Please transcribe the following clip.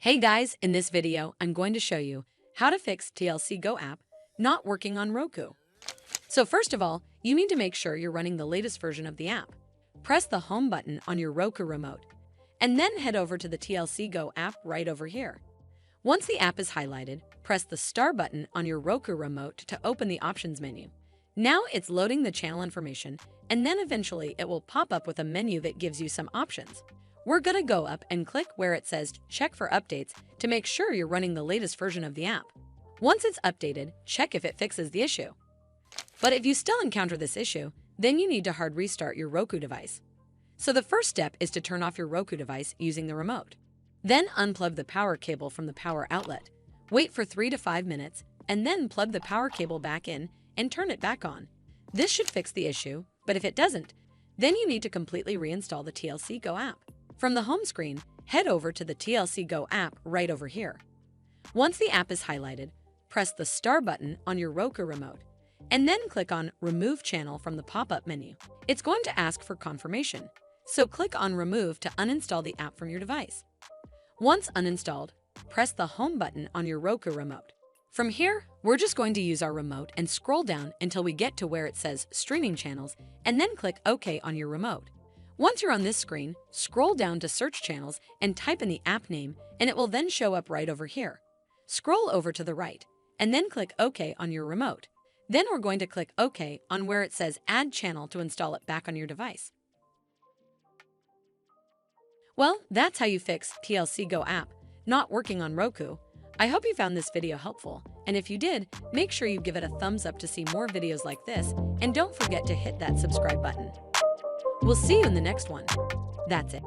Hey guys, in this video, I'm going to show you how to fix TLC Go App not working on Roku. So first of all, you need to make sure you're running the latest version of the app. Press the home button on your Roku remote, and then head over to the TLC Go app right over here. Once the app is highlighted, press the star button on your Roku remote to open the options menu. Now it's loading the channel information, and then eventually it will pop up with a menu that gives you some options. We're gonna go up and click where it says check for updates to make sure you're running the latest version of the app. Once it's updated, check if it fixes the issue. But if you still encounter this issue, then you need to hard restart your Roku device. So the first step is to turn off your Roku device using the remote. Then unplug the power cable from the power outlet. Wait for 3 to 5 minutes, and then plug the power cable back in and turn it back on. This should fix the issue, but if it doesn't, then you need to completely reinstall the TLC Go app. From the home screen, head over to the TLC Go app right over here. Once the app is highlighted, press the star button on your Roku remote, and then click on Remove Channel from the pop-up menu. It's going to ask for confirmation, so click on Remove to uninstall the app from your device. Once uninstalled, press the home button on your Roku remote. From here, we're just going to use our remote and scroll down until we get to where it says Streaming Channels, and then click OK on your remote. Once you're on this screen, scroll down to Search Channels and type in the app name, and it will then show up right over here. Scroll over to the right, and then click OK on your remote. Then we're going to click OK on where it says Add Channel to install it back on your device. Well, that's how you fix TLC Go app not working on Roku. I hope you found this video helpful, and if you did, make sure you give it a thumbs up to see more videos like this, and don't forget to hit that subscribe button. We'll see you in the next one. That's it.